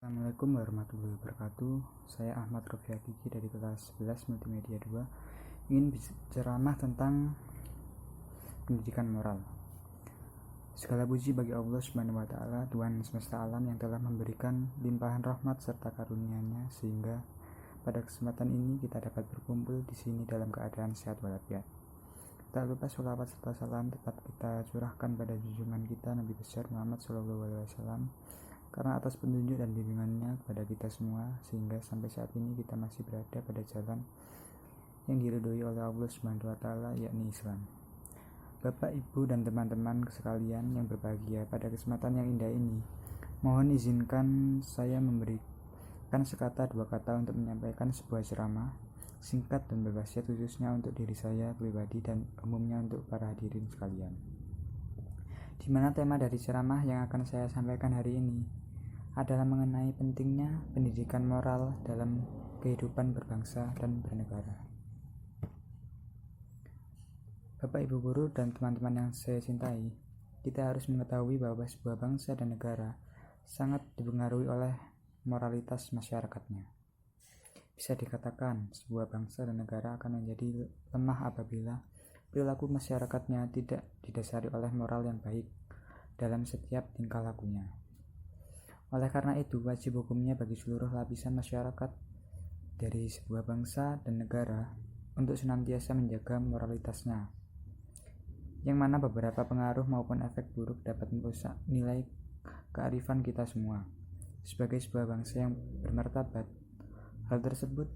Assalamualaikum warahmatullahi wabarakatuh. Saya Ahmad Rofi Hakiki dari kelas 11 Multimedia 2 ingin berceramah tentang pendidikan moral. Segala puji bagi Allah Subhanahu wa taala, Tuhan semesta alam yang telah memberikan limpahan rahmat serta karunia-Nya sehingga pada kesempatan ini kita dapat berkumpul di sini dalam keadaan sehat walafiat. Tak lupa sholawat serta salam tetap kita curahkan pada junjungan kita Nabi besar Muhammad SAW, karena atas petunjuk dan bimbingannya kepada kita semua sehingga sampai saat ini kita masih berada pada jalan yang diridhoi oleh Allah Subhanahu wa taala, yakni Islam. Bapak, Ibu, dan teman-teman sekalian yang berbahagia, pada kesempatan yang indah ini mohon izinkan saya memberikan sekata dua kata untuk menyampaikan sebuah ceramah singkat dan berwasiat khususnya untuk diri saya pribadi dan umumnya untuk para hadirin sekalian, di mana tema dari ceramah yang akan saya sampaikan hari ini adalah mengenai pentingnya pendidikan moral dalam kehidupan berbangsa dan bernegara. Bapak, Ibu guru, dan teman-teman yang saya cintai, kita harus mengetahui bahwa sebuah bangsa dan negara sangat dipengaruhi oleh moralitas masyarakatnya. Bisa dikatakan, sebuah bangsa dan negara akan menjadi lemah apabila perilaku masyarakatnya tidak didasari oleh moral yang baik dalam setiap tingkah lakunya. Oleh karena itu, wajib hukumnya bagi seluruh lapisan masyarakat dari sebuah bangsa dan negara untuk senantiasa menjaga moralitasnya, yang mana beberapa pengaruh maupun efek buruk dapat merusak nilai kearifan kita semua sebagai sebuah bangsa yang bermartabat. Hal tersebut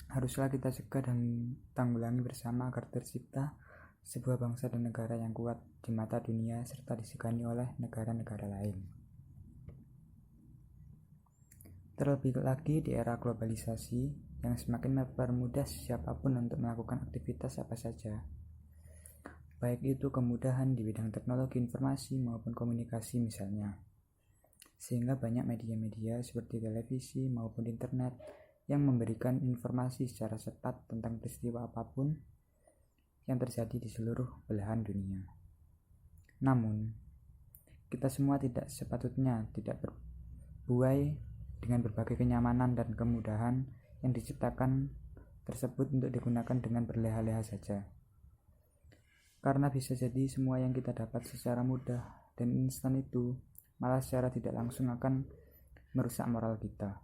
haruslah kita cegah dan tanggulangi bersama agar tercipta sebuah bangsa dan negara yang kuat di mata dunia serta disegani oleh negara-negara lain. Terlebih lagi di era globalisasi yang semakin mempermudah siapapun untuk melakukan aktivitas apa saja, baik itu kemudahan di bidang teknologi informasi maupun komunikasi misalnya, sehingga banyak media-media seperti televisi maupun internet yang memberikan informasi secara cepat tentang peristiwa apapun yang terjadi di seluruh belahan dunia. Namun, kita semua tidak sepatutnya tidak berbuai dengan berbagai kenyamanan dan kemudahan yang diciptakan tersebut untuk digunakan dengan berleha-leha saja. Karena bisa jadi semua yang kita dapat secara mudah dan instan itu malah secara tidak langsung akan merusak moral kita.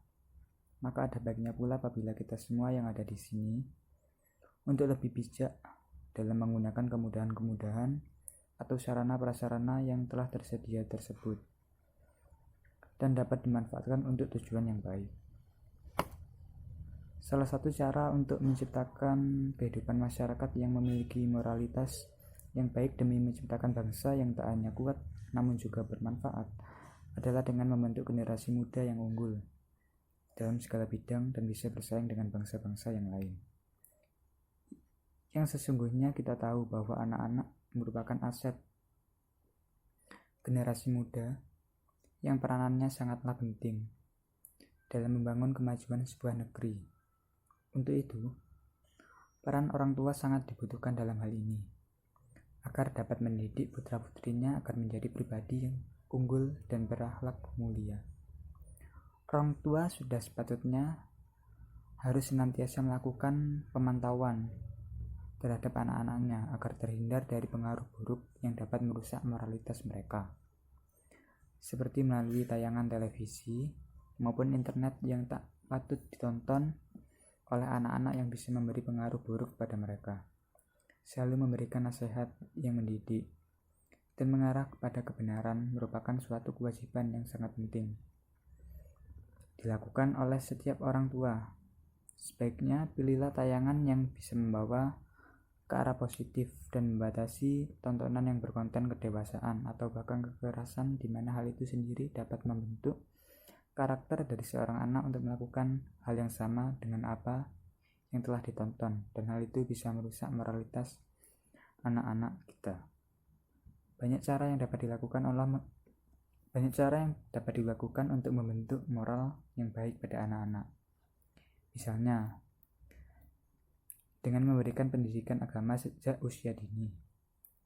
Maka ada baiknya pula apabila kita semua yang ada di sini untuk lebih bijak dalam menggunakan kemudahan-kemudahan atau sarana-prasarana yang telah tersedia tersebut dan dapat dimanfaatkan untuk tujuan yang baik. Salah satu cara untuk menciptakan kehidupan masyarakat yang memiliki moralitas yang baik demi menciptakan bangsa yang tak hanya kuat namun juga bermanfaat adalah dengan membentuk generasi muda yang unggul dalam segala bidang dan bisa bersaing dengan bangsa-bangsa yang lain. Yang sesungguhnya kita tahu bahwa anak-anak merupakan aset generasi muda yang peranannya sangatlah penting dalam membangun kemajuan sebuah negeri. Untuk itu, peran orang tua sangat dibutuhkan dalam hal ini, agar dapat mendidik putra-putrinya agar menjadi pribadi yang unggul dan berakhlak mulia. Orang tua sudah sepatutnya harus senantiasa melakukan pemantauan terhadap anak-anaknya agar terhindar dari pengaruh buruk yang dapat merusak moralitas mereka, seperti melalui tayangan televisi maupun internet yang tak patut ditonton oleh anak-anak yang bisa memberi pengaruh buruk pada mereka. Selalu memberikan nasihat yang mendidik dan mengarah kepada kebenaran merupakan suatu kewajiban yang sangat penting dilakukan oleh setiap orang tua. Sebaiknya pilihlah tayangan yang bisa membawa ke arah positif dan membatasi tontonan yang berkonten kedewasaan atau bahkan kekerasan, di mana hal itu sendiri dapat membentuk karakter dari seorang anak untuk melakukan hal yang sama dengan apa yang telah ditonton, dan hal itu bisa merusak moralitas anak-anak kita. Banyak cara yang dapat dilakukan untuk membentuk moral yang baik pada anak-anak. Misalnya, dengan memberikan pendidikan agama sejak usia dini.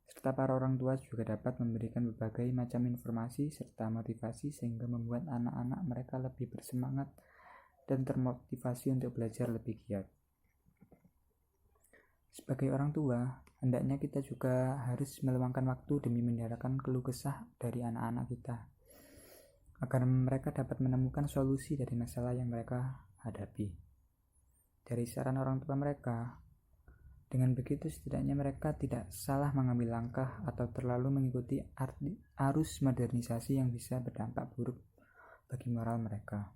serta para orang tua juga dapat memberikan berbagai macam informasi serta motivasi sehingga membuat anak-anak mereka lebih bersemangat dan termotivasi untuk belajar lebih giat. Sebagai orang tua, hendaknya kita juga harus meluangkan waktu demi mendengarkan keluh kesah dari anak-anak kita, agar mereka dapat menemukan solusi dari masalah yang mereka hadapi. Dari saran orang tua mereka, dengan begitu setidaknya mereka tidak salah mengambil langkah atau terlalu mengikuti arus modernisasi yang bisa berdampak buruk bagi moral mereka.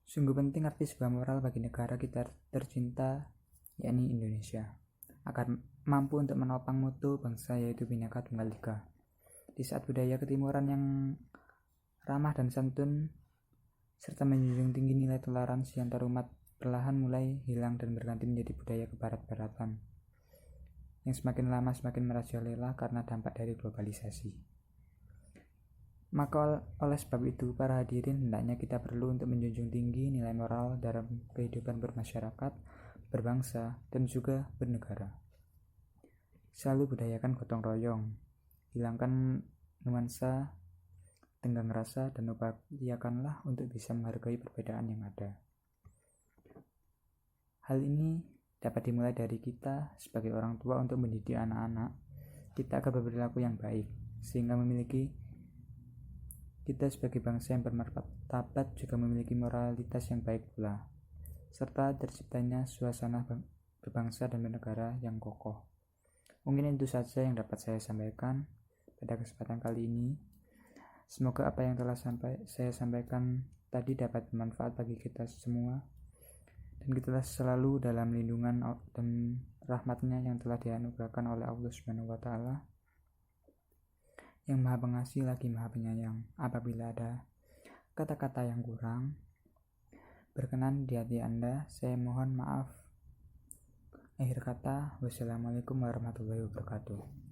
Sungguh penting arti sebuah moral bagi negara kita tercinta, yakni Indonesia, agar mampu untuk menopang mutu bangsa yaitu Bhinneka Tunggal Ika. Di saat budaya ketimuran yang ramah dan santun, serta menjunjung tinggi nilai toleransi antar umat perlahan mulai hilang dan berganti menjadi budaya kebarat-baratan, yang semakin lama semakin merajalela karena dampak dari globalisasi. Maka oleh sebab itu, para hadirin hendaknya kita perlu untuk menjunjung tinggi nilai moral dalam kehidupan bermasyarakat, berbangsa, dan juga bernegara. Selalu budayakan gotong royong, hilangkan nuansa tenggang rasa, dan upayakanlah untuk bisa menghargai perbedaan yang ada. Hal ini dapat dimulai dari kita sebagai orang tua untuk mendidik anak-anak kita agar berperilaku yang baik, sehingga kita sebagai bangsa yang bermartabat juga memiliki moralitas yang baik pula, serta terciptanya suasana berbangsa dan bernegara yang kokoh. Mungkin itu saja yang dapat saya sampaikan pada kesempatan kali ini. Semoga apa yang telah saya sampaikan tadi dapat bermanfaat bagi kita semua, dan kita selalu dalam lindungan dan rahmatnya yang telah dianugerahkan oleh Allah Subhanahu wa Ta'ala, yang Maha Pengasih lagi Maha Penyayang. Apabila ada kata-kata yang kurang berkenan di hati Anda, saya mohon maaf. Akhir kata, wassalamualaikum warahmatullahi wabarakatuh.